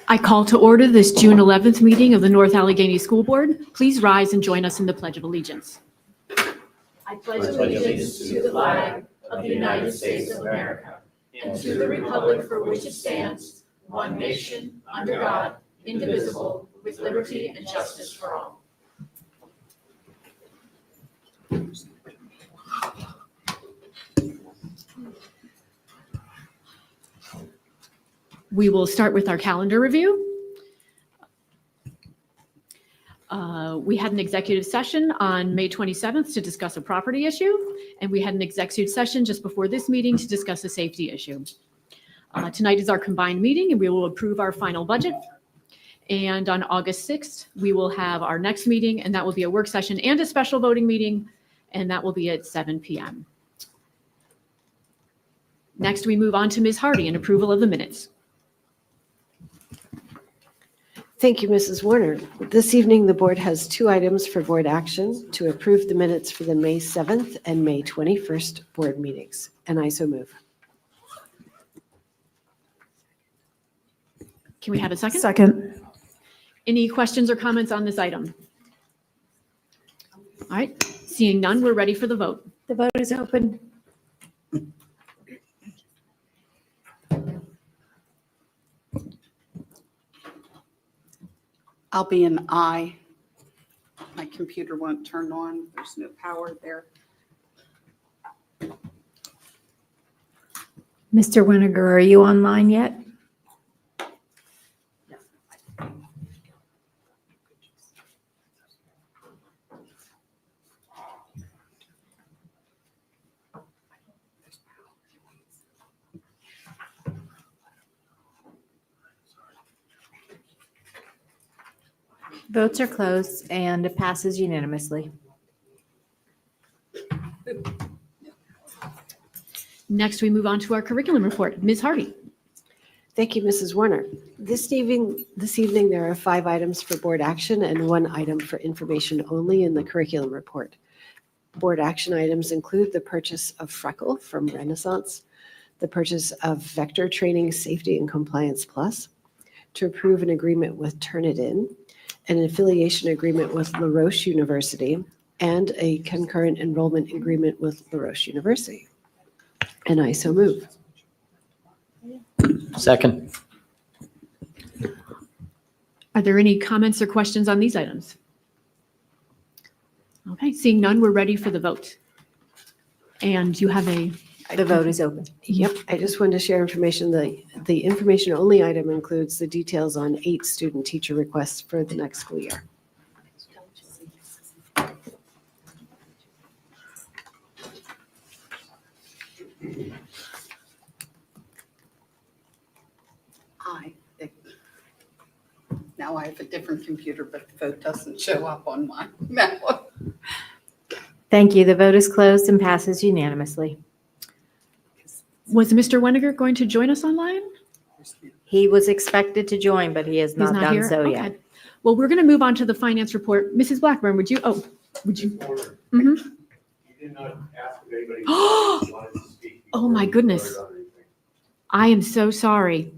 I call to order this June 11th meeting of the North Allegheny School Board. Please rise and join us in the Pledge of Allegiance. I pledge allegiance to the flag of the United States of America and to the republic for which it stands, one nation, under God, indivisible, with liberty and justice for all. We will start with our calendar review. We had an executive session on May 27th to discuss a property issue, and we had an executive session just before this meeting to discuss a safety issue. Tonight is our combined meeting, and we will approve our final budget. And on August 6th, we will have our next meeting, and that will be a work session and a special voting meeting, and that will be at 7 p.m. Next, we move on to Ms. Hardy and approval of the minutes. Thank you, Mrs. Warner. This evening, the board has two items for board action: to approve the minutes for the May 7th and May 21st board meetings, and I so move. Can we have a second? Second. Any questions or comments on this item? All right, seeing none, we're ready for the vote. The vote is open. I'll be an aye. My computer won't turn on. There's no power there. Mr. Winiger, are you online yet? Votes are closed and it passes unanimously. Next, we move on to our curriculum report. Ms. Hardy. Thank you, Mrs. Warner. This evening, there are 5 items for board action and 1 item for information only in the curriculum report. Board action items include the purchase of Freckle from Renaissance, the purchase of Vector Training Safety and Compliance Plus, to approve an agreement with Turnitin, an affiliation agreement with La Roche University, and a concurrent enrollment agreement with La Roche University. And I so move. Second. Are there any comments or questions on these items? Okay, seeing none, we're ready for the vote. And you have The vote is open. Yep, I just wanted to share information. The information only item includes the details on 8 student teacher requests for the next school year. Aye. Now I have a different computer, but the vote doesn't show up on mine now. Thank you. The vote is closed and passes unanimously. Was Mr. Winiger going to join us online? He was expected to join, but he has He's not done here? so Okay. yet. Well, we're going to move on to the finance report. Mrs. Blackburn, would you? Mhm. You did not ask if anybody wanted to speak. Oh, my goodness. I am so sorry.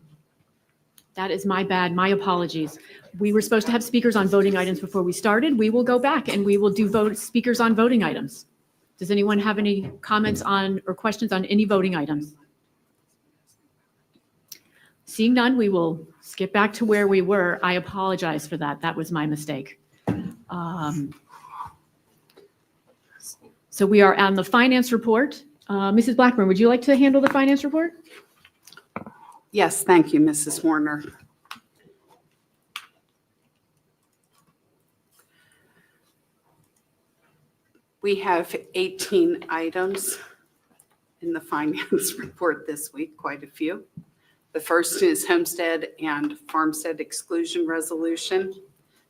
That is my bad. My apologies. We were supposed to have speakers on voting items before we started. We will go back and we will do speakers on voting items. Does anyone have any comments on or questions on any voting items? Seeing none, we will skip back to where we were. I apologize for that. That was my mistake. So we are on the finance report. Mrs. Blackburn, would you like to handle the finance report? Yes, thank you, Mrs. Warner. We have 18 items in the finance report this week, quite a few. The first is homestead and farmstead exclusion resolution.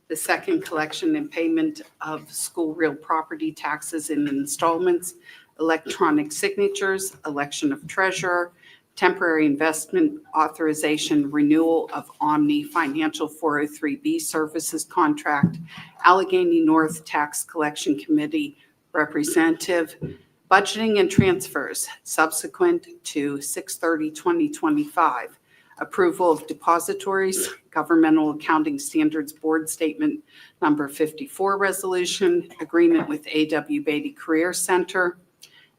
The second, collection and payment of school real property taxes in installments, electronic signatures, election of treasurer, temporary investment authorization, renewal of Omni Financial 403B services contract, Allegheny North Tax Collection Committee representative, budgeting and transfers subsequent to 6/30/2025, approval of depositories, Governmental Accounting Standards Board Statement Number 54 resolution, agreement with A.W. Beatty Career Center,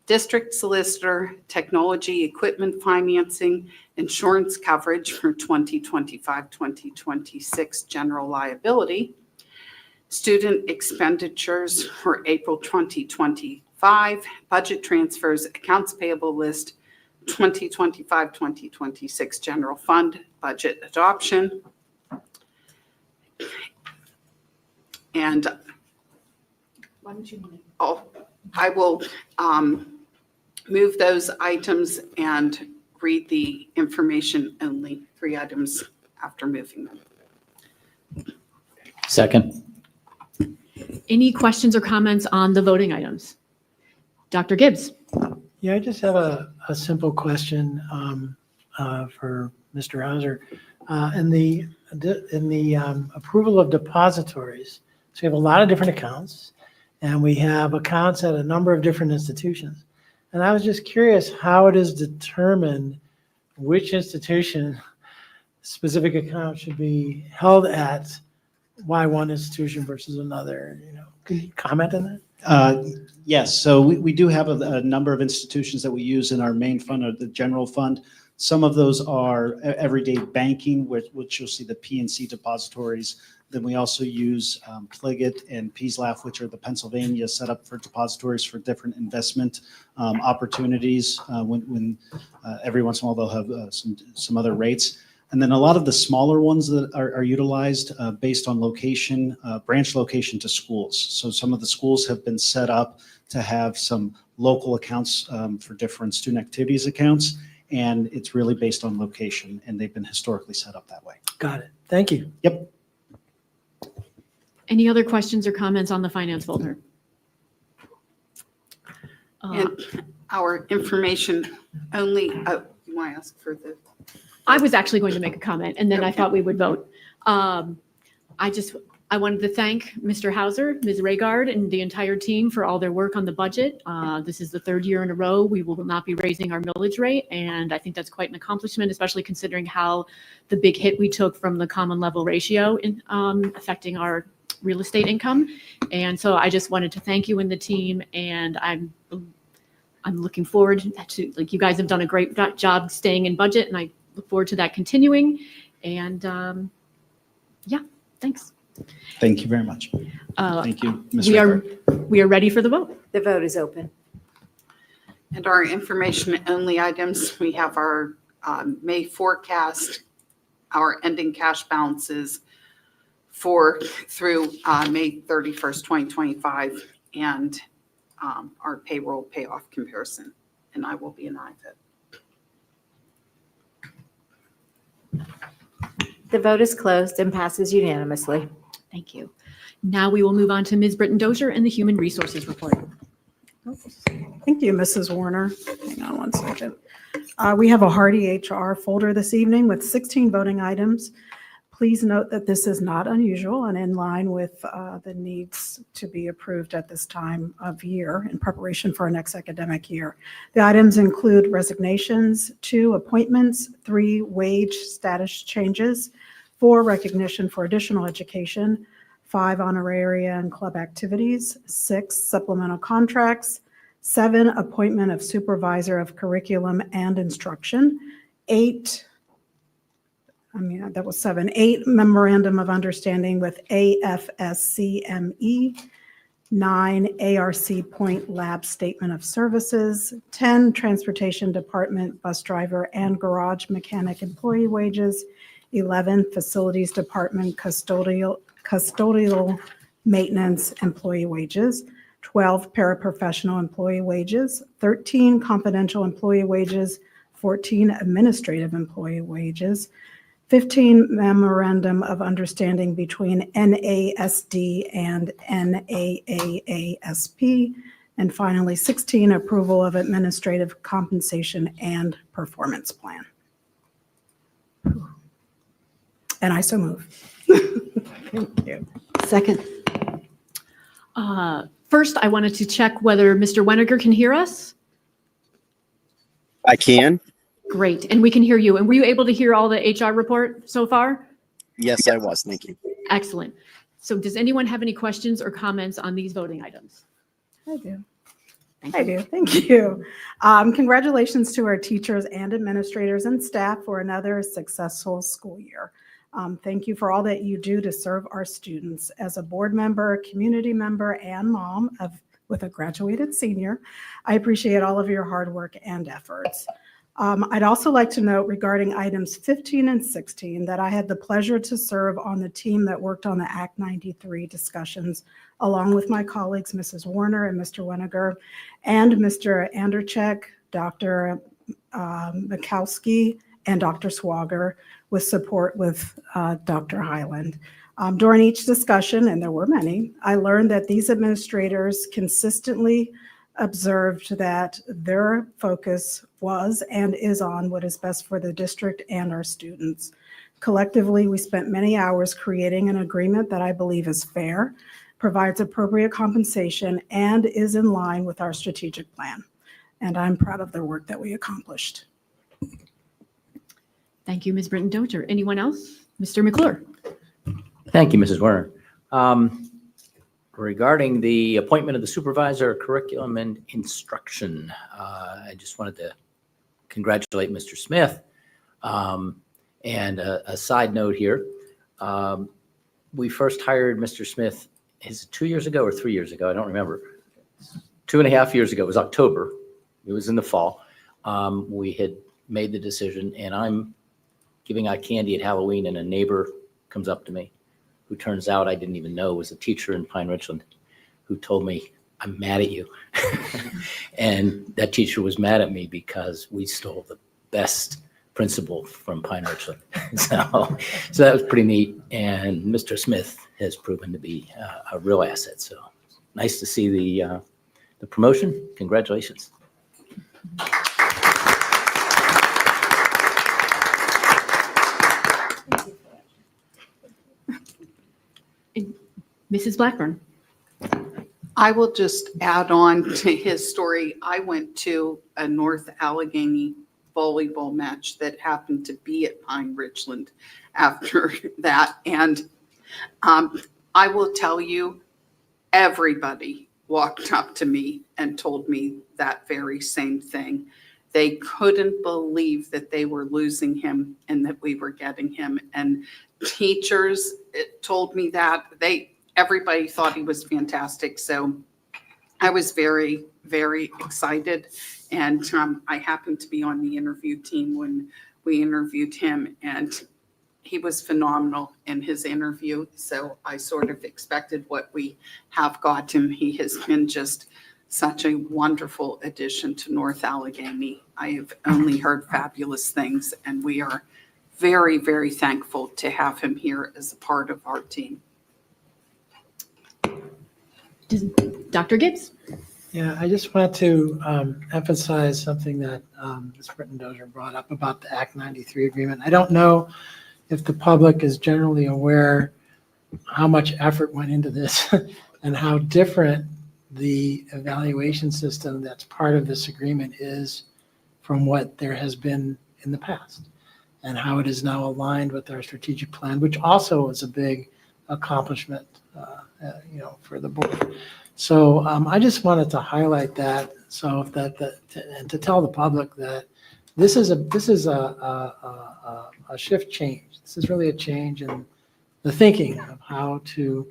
district solicitor, technology equipment financing, insurance coverage for 2025-2026 general liability, student expenditures for April 2025, budget transfers, accounts payable list, 2025-2026 general fund budget adoption. And I will move those items and read the information only 3 items after moving them. Second. Any questions or comments on the voting items? Dr. Gibbs? Yeah, I just have a simple question for Mr. Hauser. In the approval of depositories, so we have a lot of different accounts, and we have accounts at a number of different institutions. And I was just curious how it is determined which institution specific account should be held at, why one institution versus another. Can you comment on that? Yes, so we do have a number of institutions that we use in our main fund or the general fund. Some of those are everyday banking, which you'll see the PNC depositories. Then we also use Pliget and PSLAF, which are the Pennsylvania set up for depositories for different investment opportunities. When every once in a while they'll have some other rates. And then a lot of the smaller ones that are utilized based on location, branch location to schools. So some of the schools have been set up to have some local accounts for different student activities accounts. And it's really based on location, and they've been historically set up that way. Got it. Thank you. Yep. Any other questions or comments on the finance folder? And our information only, you want to ask for the? I was actually going to make a comment, and then I thought we would vote. I wanted to thank Mr. Hauser, Ms. Raygard, and the entire team for all their work on the budget. This is the 3rd year in a row we will not be raising our millage rate, and I think that's quite an accomplishment, especially considering how the big hit we took from the common level ratio in affecting our real estate income. And so I just wanted to thank you and the team, and I'm looking forward to, like, you guys have done a great job staying in budget, and I look forward to that continuing. And yeah, thanks. Thank you very much. Thank you, Ms. We Raygard. are ready for the vote. The vote is open. And our information only items, we have our May forecast, our ending cash balances through May 31st, 2025, and our payroll payoff comparison. And I will be an aye vote. The vote is closed and passes unanimously. Thank you. Now we will move on to Ms. Britton Dozier and the Human Resources Report. Thank you, Mrs. Warner. Hang on one second. We have a hearty HR folder this evening with 16 voting items. Please note that this is not unusual and in line with the needs to be approved at this time of year in preparation for our next academic year. The items include resignations, 2 appointments, 3 wage status changes, 4 recognition for additional education, 5 honoraria and club activities, 6 supplemental contracts, 7 appointment of supervisor of curriculum and instruction, 8 memorandum of understanding with AFSCME, 9 ARC Point Lab Statement of Services, 10 Transportation Department bus driver and garage mechanic employee wages, 11 Facilities Department custodial maintenance employee wages, 12 paraprofessional employee wages, 13 confidential employee wages, 14 administrative employee wages, 15 memorandum of understanding between NASD and NAAASP, and finally 16 approval of administrative compensation and performance plan. And I so move. Thank you. Second. First, I wanted to check whether Mr. Weniger can hear us. I can. Great, and we can hear you. And were you able to hear all the HR report so far? Yes, I was. Thank you. Excellent. So does anyone have any questions or comments on these voting items? I do. Thank I you. do. Thank you. Congratulations to our teachers and administrators and staff for another successful school year. Thank you for all that you do to serve our students. As a board member, community member, and mom with a graduated senior, I appreciate all of your hard work and efforts. I'd also like to note regarding items 15 and 16 that I had the pleasure to serve on the team that worked on the Act 93 discussions, along with my colleagues, Mrs. Warner and Mr. Weniger, and Mr. Anderchek, Dr. Mikowski, and Dr. Swager, with support with Dr. Highland. During each discussion, and there were many, I learned that these administrators consistently observed that their focus was and is on what is best for the district and our students. Collectively, we spent many hours creating an agreement that I believe is fair, provides appropriate compensation, and is in line with our strategic plan. And I'm proud of the work that we accomplished. Thank you, Ms. Britton Dozier. Anyone else? Mr. McClure? Thank you, Mrs. Werner. Regarding the appointment of the supervisor of curriculum and instruction, I just wanted to congratulate Mr. Smith. And a side note here, we first hired Mr. Smith, is it 2 years ago or 3 years ago? I don't remember. 2.5 years ago. It was October. It was in the fall. We had made the decision, and I'm giving out candy at Halloween, and a neighbor comes up to me, who turns out I didn't even know was a teacher in Pine Richland, who told me, "I'm mad at you." And that teacher was mad at me because we stole the best principal from Pine Richland. So that was pretty neat. And Mr. Smith has proven to be a real asset. So nice to see the promotion. Congratulations. Mrs. Blackburn? I will just add on to his story. I went to a North Allegheny volleyball match that happened to be at Pine Richland after that. And I will tell you, everybody walked up to me and told me that very same thing. They couldn't believe that they were losing him and that we were getting him. And teachers told me that everybody thought he was fantastic. So I was very, very excited. And I happened to be on the interview team when we interviewed him, and he was phenomenal in his interview. So I sort of expected what we have got him. He has been just such a wonderful addition to North Allegheny. I have only heard fabulous things, and we are very, very thankful to have him here as a part of our team. Dr. Gibbs? Yeah, I just want to emphasize something that Ms. Britton Dozier brought up about the Act 93 agreement. I don't know if the public is generally aware how much effort went into this and how different the evaluation system that's part of this agreement is from what there has been in the past, and how it is now aligned with our strategic plan, which also is a big accomplishment, for the board. So I just wanted to highlight that, so and to tell the public that this is a shift change. This is really a change in the thinking of how to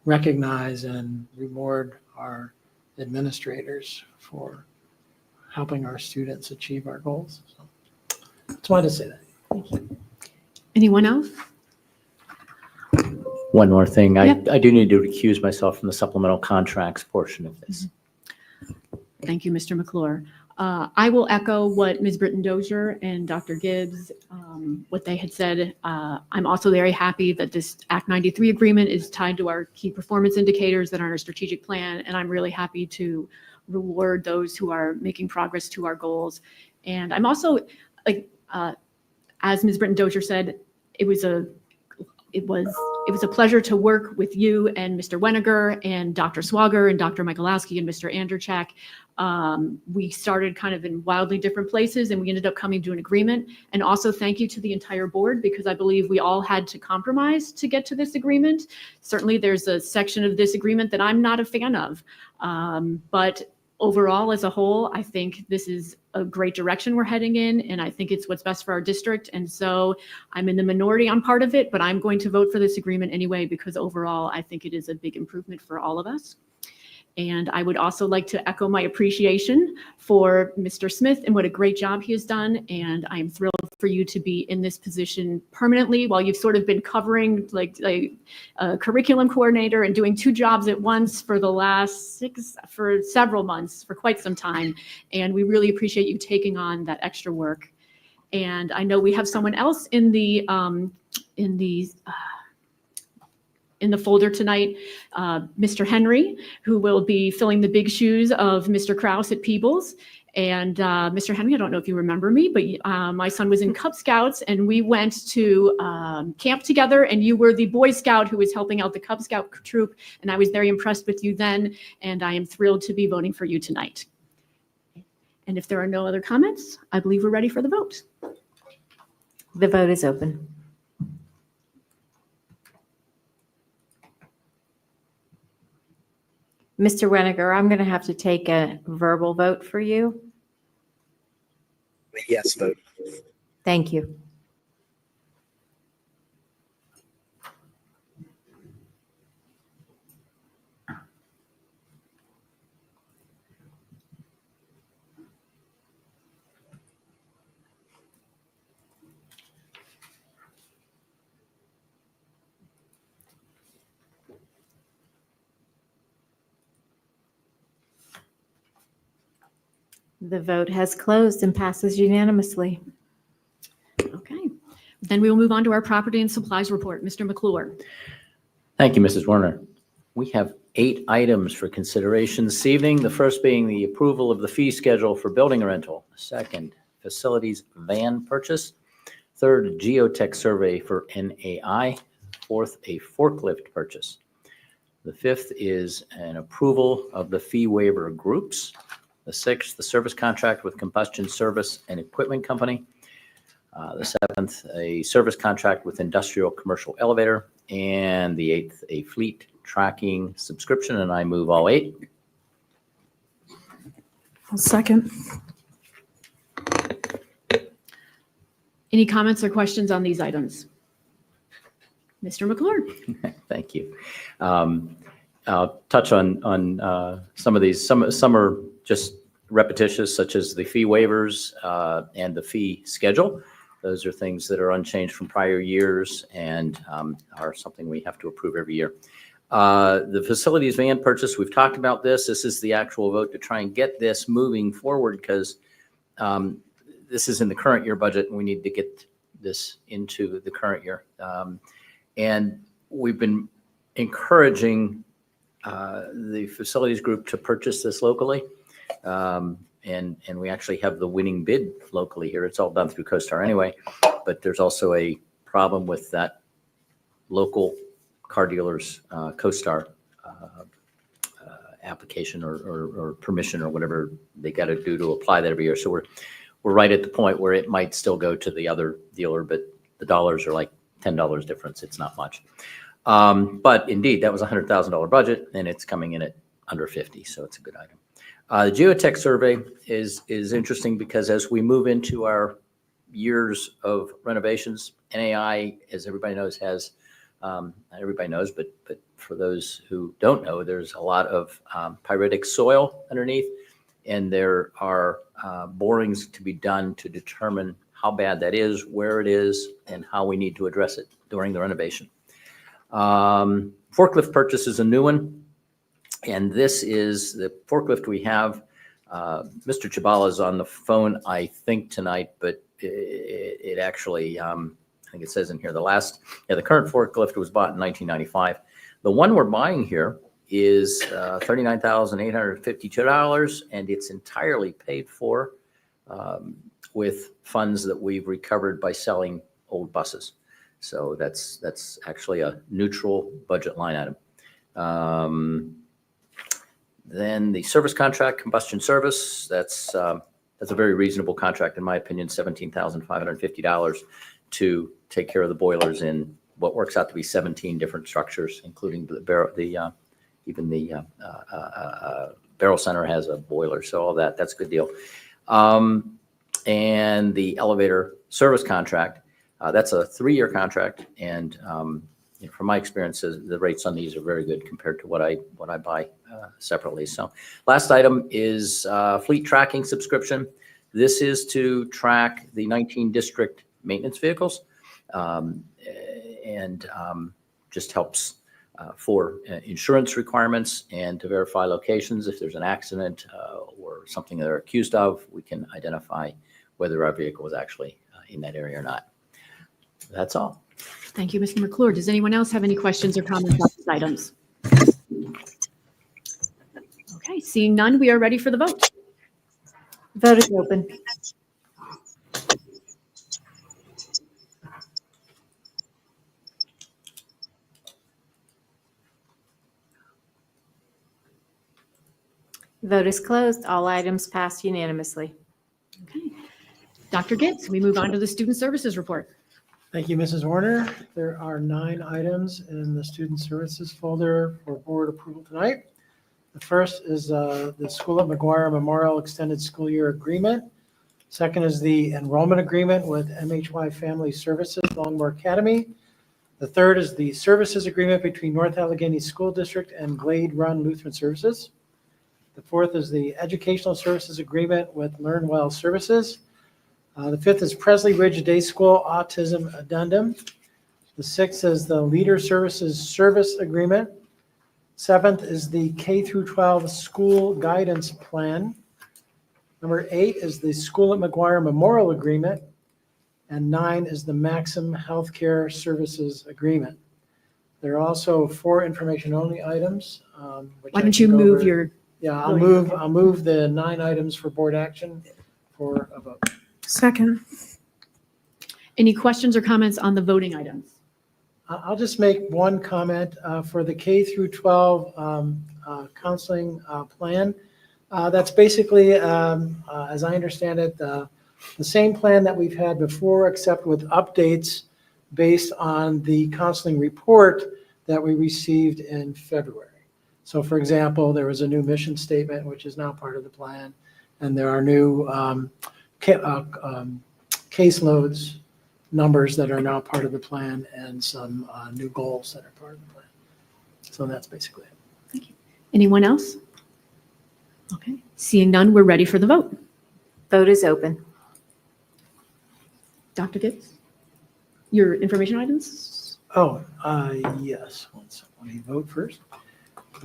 recognize and reward our administrators for helping our students achieve our goals. So just wanted to say that. Anyone else? One more thing. Yep. I do need to recuse myself from the supplemental contracts portion of this. Thank you, Mr. McClure. I will echo what Ms. Britton Dozier and Dr. Gibbs, what they had said. I'm also very happy that this Act 93 agreement is tied to our key performance indicators that are in our strategic plan, and I'm really happy to reward those who are making progress to our goals. And I'm also, as Ms. Britton Dozier said, it was a pleasure to work with you and Mr. Weniger and Dr. Swager and Dr. Michalowski and Mr. Anderchak. We started kind of in wildly different places and we ended up coming to an agreement. And also thank you to the entire board because I believe we all had to compromise to get to this agreement. Certainly there's a section of this agreement that I'm not a fan of. But overall, as a whole, I think this is a great direction we're heading in, and I think it's what's best for our district. And so I'm in the minority on part of it, but I'm going to vote for this agreement anyway, because overall, I think it is a big improvement for all of us. And I would also like to echo my appreciation for Mr. Smith and what a great job he has done. And I am thrilled for you to be in this position permanently while you've sort of been covering like a curriculum coordinator and doing two jobs at once for the last for several months, for quite some time. And we really appreciate you taking on that extra work. And I know we have someone else in the folder tonight, Mr. Henry, who will be filling the big shoes of Mr. Kraus at Peebles. And Mr. Henry, I don't know if you remember me, but my son was in Cub Scouts and we went to camp together and you were the Boy Scout who was helping out the Cub Scout troop. And I was very impressed with you then. And I am thrilled to be voting for you tonight. And if there are no other comments, I believe we're ready for the vote. The vote is open. Mr. Weniger, I'm going to have to take a verbal vote for you. Yes vote. Thank you. The vote has closed and passes unanimously. Okay. Then we will move on to our property and supplies report. Mr. McClure. Thank you, Mrs. Werner. We have 8 items for consideration this evening. The first being the approval of the fee schedule for building rental. Second, facilities van purchase. Third, geotech survey for NAI. Fourth, a forklift purchase. The fifth is an approval of the fee waiver groups. The sixth, the service contract with Combustion Service and Equipment Company. The seventh, a service contract with Industrial Commercial Elevator. And the eighth, a fleet tracking subscription. And I move all 8. I'll second. Any comments or questions on these items? Mr. McClure. Thank you. I'll touch on some of these. Some are just repetitious, such as the fee waivers and the fee schedule. Those are things that are unchanged from prior years and are something we have to approve every year. The facilities van purchase, we've talked about this. This is the actual vote to try and get this moving forward because this is in the current year budget and we need to get this into the current year. And we've been encouraging the facilities group to purchase this locally. And we actually have the winning bid locally here. It's all done through CoStar anyway, but there's also a problem with that local car dealers CoStar application or permission or whatever they got to do to apply that every year. So we're right at the point where it might still go to the other dealer, but the dollars are like $10 difference. It's not much. But indeed, that was a $100,000 budget and it's coming in at under 50. So it's a good item. The geotech survey is interesting because as we move into our years of renovations, NAI, as everybody knows, has, not everybody knows, but for those who don't know, there's a lot of pyritic soil underneath, and there are borings to be done to determine how bad that is, where it is, and how we need to address it during the renovation. Forklift purchase is a new one. And this is the forklift we have. Mr. Chabala is on the phone, I think, tonight, but it actually, I think it says in here, the current forklift was bought in 1995. The one we're buying here is $39,852, and it's entirely paid for with funds that we've recovered by selling old buses. So that's actually a neutral budget line item. Then the service contract, combustion service, that's a very reasonable contract, in my opinion, $17,550 to take care of the boilers in what works out to be 17 different structures, including even the Barrel Center has a boiler, so all that's a good deal. And the elevator service contract, that's a 3-year contract, and from my experiences, the rates on these are very good compared to what I buy separately. So last item is fleet tracking subscription. This is to track the 19 district maintenance vehicles, and just helps for insurance requirements and to verify locations. If there's an accident or something they're accused of, we can identify whether our vehicle was actually in that area or not. That's all. Thank you, Mr. McClure. Does anyone else have any questions or comments on these items? Okay, seeing none, we are ready for the vote. Vote is open. Vote is closed. All items passed unanimously. Okay. Dr. Gibbs, we move on to the student services report. Thank you, Mrs. Warner. There are 9 items in the student services folder for board approval tonight. The first is the School at McGuire Memorial Extended School Year Agreement. Second is the enrollment agreement with MHY Family Services, Longmore Academy. The third is the services agreement between North Allegheny School District and Glade Run Lutheran Services. The fourth is the educational services agreement with Learn Well Services. The fifth is Presley Ridge Day School Autism Addendum. The sixth is the Leader Services Service Agreement. Seventh is the K through 12 School Guidance Plan. Number 8 is the School at McGuire Memorial Agreement. And 9 is the Maxim Healthcare Services Agreement. There are also 4 information-only items. Why don't you move your, Yeah, I'll move the 9 items for board action for a vote. Second. any questions or comments on the voting items? I'll just make one comment for the K through 12 counseling plan. That's basically, as I understand it, the same plan that we've had before, except with updates based on the counseling report that we received in February. So for example, there was a new mission statement, which is now part of the plan, and there are new caseloads numbers that are now part of the plan, and some new goals that are part of the plan. So that's basically it. Thank you. Anyone else? Okay, seeing none, we're ready for the vote. Vote is open. Dr. Gibbs, your information items? Oh, yes. Let me vote first.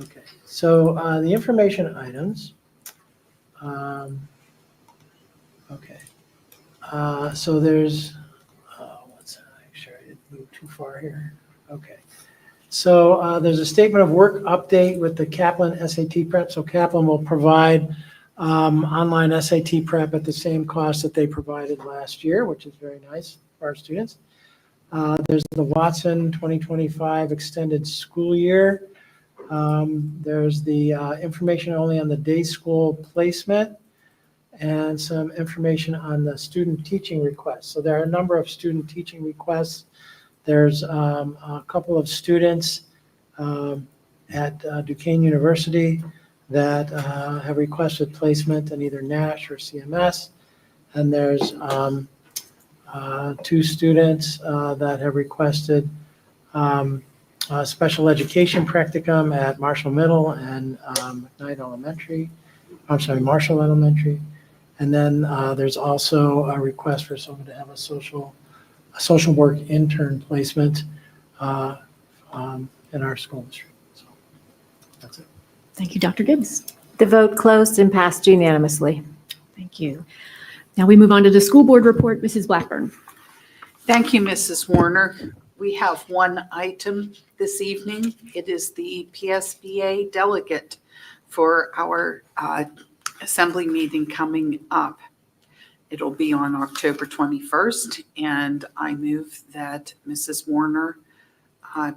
Okay, so the information items. Okay, so there's, let's make sure I didn't move too far here. Okay, so there's a statement of work update with the Kaplan SAT prep. So Kaplan will provide online SAT prep at the same cost that they provided last year, which is very nice for our students. There's the Watson 2025 extended school year. There's the information only on the day school placement and some information on the student teaching requests. So there are a number of student teaching requests. There's a couple of students at Duquesne University that have requested placement in either NASH or CMS. And there's 2 students that have requested special education practicum at Marshall Middle and McKnight Elementary. I'm sorry, Marshall Elementary. And then there's also a request for someone to have a social work intern placement in our school district. So that's it. Thank you, Dr. Gibbs. The vote closed and passed unanimously. Thank you. Now we move on to the school board report. Mrs. Blackburn. Thank you, Mrs. Warner. We have one item this evening. It is the PSBA delegate for our assembly meeting coming up. It'll be on October 21st, and I move that Mrs. Warner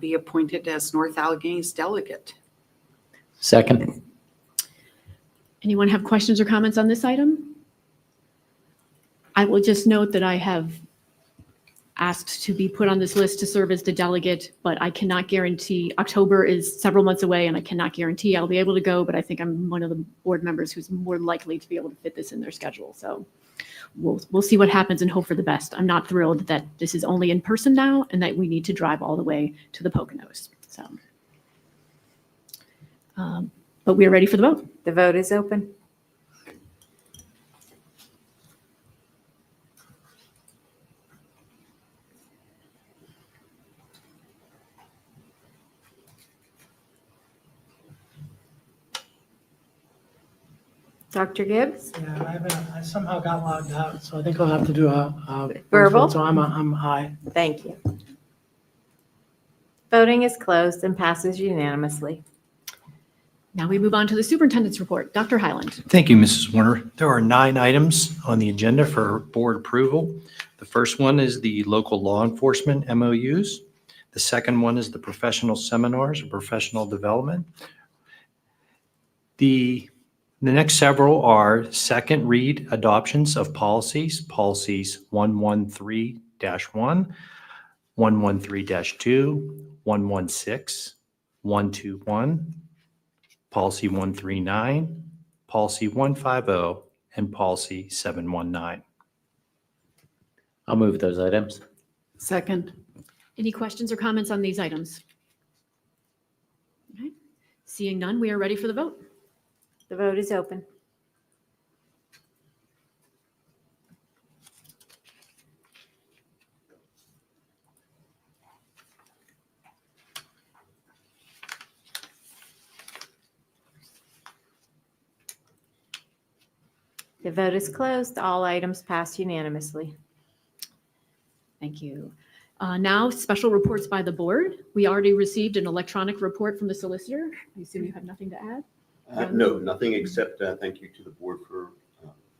be appointed as North Allegany's delegate. Second. Anyone have questions or comments on this item? I will just note that I have asked to be put on this list to serve as the delegate, but I cannot guarantee, October is several months away, and I cannot guarantee I'll be able to go, but I think I'm one of the board members who's more likely to be able to fit this in their schedule. So we'll see what happens and hope for the best. I'm not thrilled that this is only in person now and that we need to drive all the way to the Poconos. So, but we are ready for the vote. The vote is open. Dr. Gibbs? Yeah, I somehow got logged out, so I think I'll have to do a Verbal? vote. So I'm aye. Thank you. Voting is closed and passes unanimously. Now we move on to the superintendent's report. Dr. Highland. Thank you, Mrs. Warner. There are 9 items on the agenda for board approval. The first one is the local law enforcement MOUs. The second one is the professional seminars or professional development. The next several are second read adoptions of policies 113-1, 113-2, 116, 121, policy 139, policy 150, and policy 719. I'll move those items. Second. Any questions or comments on these items? Okay. Seeing none, we are ready for the vote. The vote is open. The vote is closed. All items pass unanimously. Thank you. Now, special reports by the board. We already received an electronic report from the solicitor. I assume you have nothing to add? No, nothing except thank you to the board for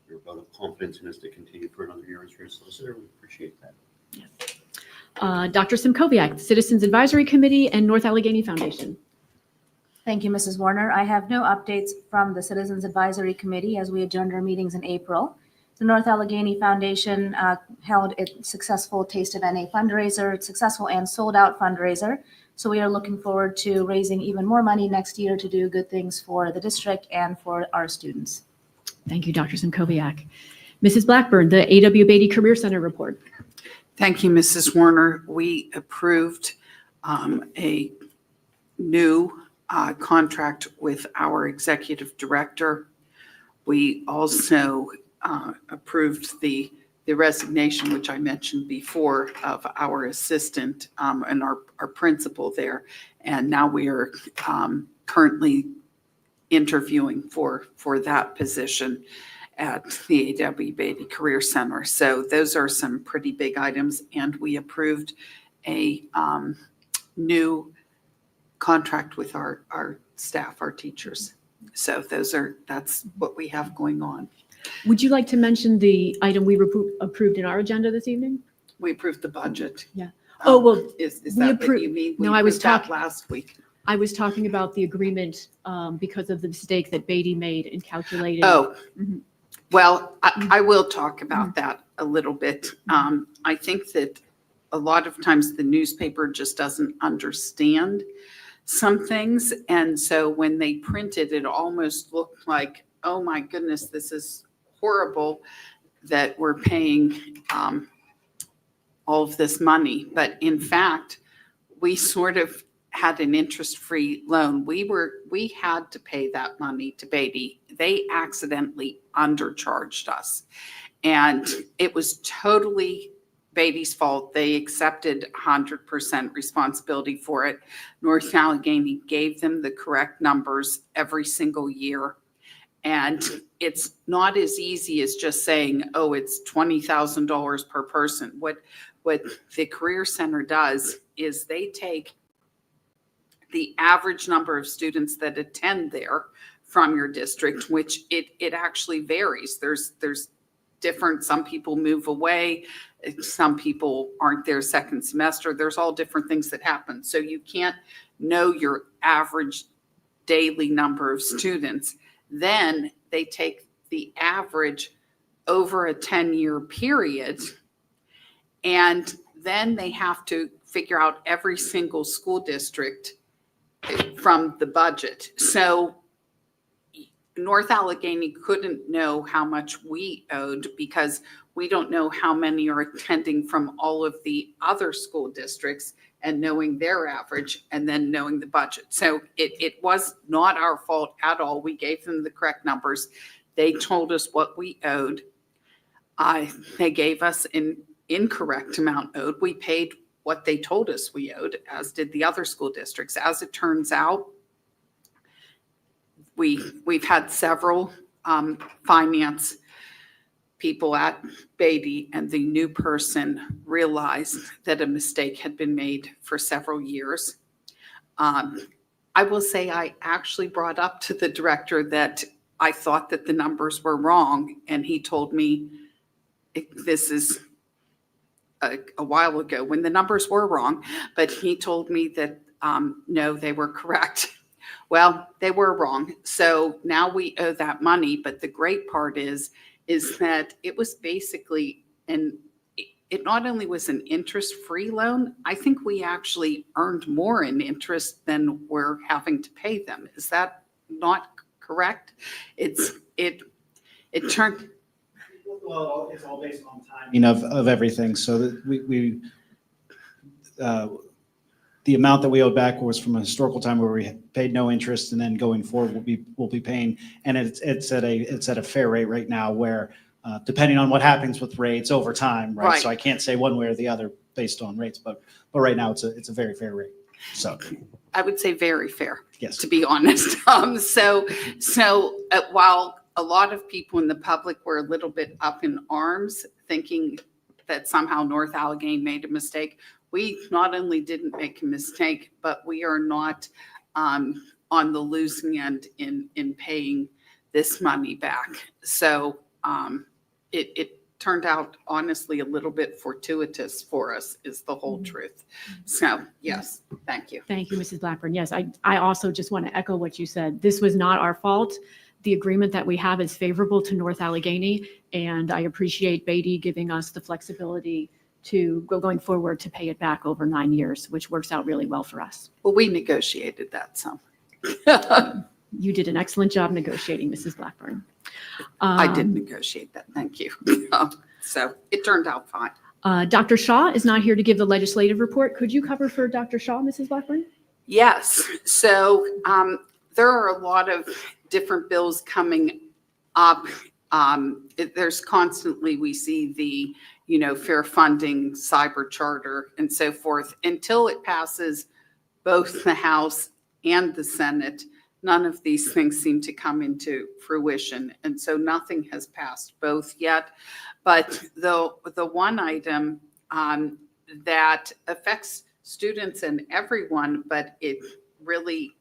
your vote of confidence in us to continue for another year as your solicitor. We appreciate that. Dr. Simkoviak, Citizens Advisory Committee and North Allegheny Foundation. Thank you, Mrs. Warner. I have no updates from the Citizens Advisory Committee as we adjourned our meetings in April. The North Allegheny Foundation held its successful Taste of NA fundraiser, its successful and sold out fundraiser. So we are looking forward to raising even more money next year to do good things for the district and for our students. Thank you, Dr. Simkoviak. Mrs. Blackburn, the A.W. Beatty Career Center report. Thank you, Mrs. Warner. We approved a new contract with our executive director. We also approved the resignation, which I mentioned before, of our assistant and our principal there. And now we are currently interviewing for that position at the A.W. Beatty Career Center. So those are some pretty big items. And we approved a new contract with our staff, our teachers. So that's what we have going on. Would you like to mention the item we approved in our agenda this evening? We approved the budget. Yeah. Oh, well, Is we that what appro- you mean? no, We I was approved that talk- last week. I was talking about the agreement because of the mistake that Beatty made in calculating. Oh, Mhm. well, I will talk about that a little bit. I think that a lot of times the newspaper just doesn't understand some things. And so when they printed, it almost looked like, oh my goodness, this is horrible that we're paying all of this money. But in fact, we sort of had an interest-free loan. We had to pay that money to Beatty. They accidentally undercharged us. And it was totally Beatty's fault. They accepted 100% responsibility for it. North Allegheny gave them the correct numbers every single year. And it's not as easy as just saying, oh, it's $20,000 per person. What the Career Center does is they take the average number of students that attend there from your district, which it actually varies. There's different. Some people move away. Some people aren't there second semester. There's all different things that happen. So you can't know your average daily number of students. Then they take the average over a 10-year period, and then they have to figure out every single school district from the budget. So North Allegheny couldn't know how much we owed because we don't know how many are attending from all of the other school districts and knowing their average and then knowing the budget. So it was not our fault at all. We gave them the correct numbers. They told us what we owed. They gave us an incorrect amount owed. We paid what they told us we owed, as did the other school districts. As it turns out, we've had several finance people at Beatty, and the new person realized that a mistake had been made for several years. I will say I actually brought up to the director that I thought that the numbers were wrong, and he told me this is a while ago when the numbers were wrong, but he told me that no, they were correct. Well, they were wrong. So now we owe that money. But the great part is that it was basically, and it not only was an interest-free loan, I think we actually earned more in interest than we're having to pay them. Is that not correct? It turned. Well, it's all based on timing of everything. So that the amount that we owed back was from a historical time where we paid no interest, and then going forward we'll be paying, and it's at a fair rate right now, where depending on what happens with rates over time, right? So I can't say one way or the other based on rates, but right now it's a very fair rate. So I would say very fair, yes, to be honest. So while a lot of people in the public were a little bit up in arms, thinking that somehow North Allegheny made a mistake, we not only didn't make a mistake, but we are not on the losing end in paying this money back. So it turned out honestly a little bit fortuitous for us, is the whole truth. So yes, thank you. Thank you, Mrs. Blackburn. Yes, I also just want to echo what you said. This was not our fault. The agreement that we have is favorable to North Allegheny, and I appreciate Beatty giving us the flexibility to going forward to pay it back over 9 years, which works out really well for us. Well, we negotiated that some. You did an excellent job negotiating, Mrs. Blackburn. I did negotiate that. Thank you. So it turned out fine. Dr. Shaw is not here to give the legislative report. Could you cover for Dr. Shaw, Mrs. Blackburn? Yes. So there are a lot of different bills coming up. There's constantly, we see the, fair funding, cyber charter, and so forth. Until it passes both the House and the Senate, none of these things seem to come into fruition. And so nothing has passed both yet. But the one item that affects students and everyone, but it really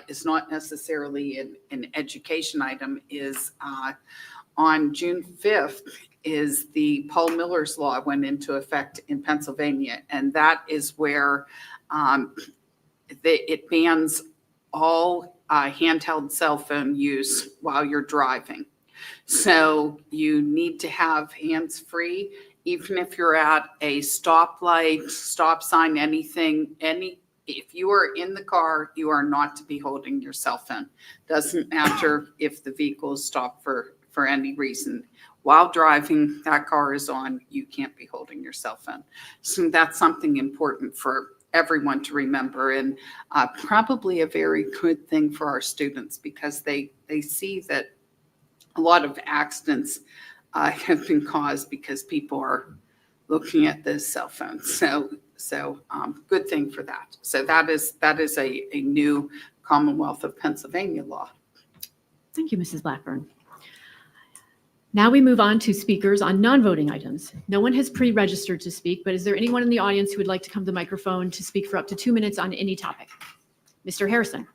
is not necessarily an education item, is on June 5th is the Paul Miller's Law went into effect in Pennsylvania. And that is where it bans all handheld cell phone use while you're driving. So you need to have hands-free, even if you're at a stoplight, stop sign, anything, if you are in the car, you are not to be holding your cell phone. Doesn't matter if the vehicle is stopped for any reason. While driving, that car is on, you can't be holding your cell phone. So that's something important for everyone to remember, and probably a very good thing for our students, because they see that a lot of accidents have been caused because people are looking at those cell phones. So good thing for that. So that is a new Commonwealth of Pennsylvania law. Thank you, Mrs. Blackburn. Now we move on to speakers on non-voting items. No one has pre-registered to speak, but is there anyone in the audience who would like to come to the microphone to speak for up to 2 minutes on any topic? Mr. Harrison.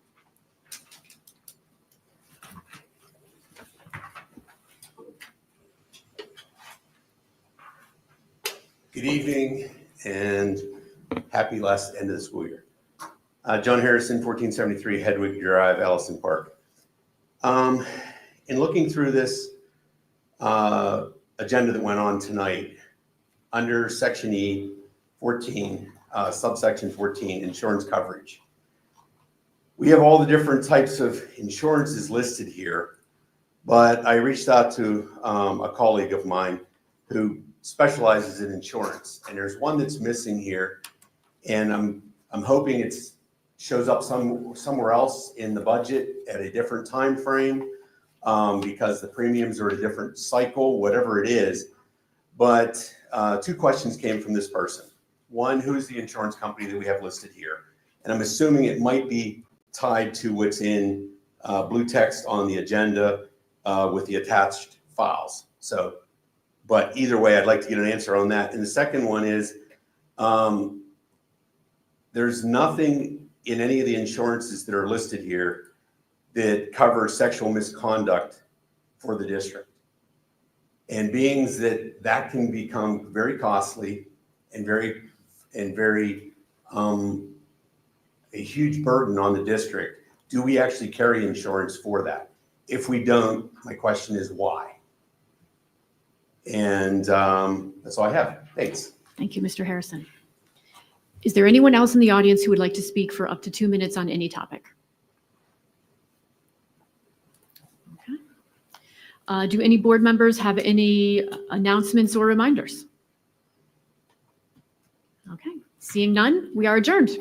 Good evening and happy last end of the school year. John Harrison, 1473 Hedwig Drive, Allison Park. In looking through this agenda that went on tonight, under section E, 14, subsection 14, insurance coverage. We have all the different types of insurances listed here, but I reached out to a colleague of mine who specializes in insurance, and there's one that's missing here, and I'm hoping it shows up somewhere else in the budget at a different time frame, because the premiums are at a different cycle, whatever it is. But two questions came from this person. One, who's the insurance company that we have listed here? And I'm assuming it might be tied to what's in blue text on the agenda with the attached files. So, but either way, I'd like to get an answer on that. And the second one is, there's nothing in any of the insurances that are listed here that cover sexual misconduct for the district. And being that can become very costly and very a huge burden on the district, do we actually carry insurance for that? If we don't, my question is why? And that's all I have. Thanks. Thank you, Mr. Harrison. Is there anyone else in the audience who would like to speak for up to 2 minutes on any topic? Okay. Do any board members have any announcements or reminders? Okay, seeing none, we are adjourned.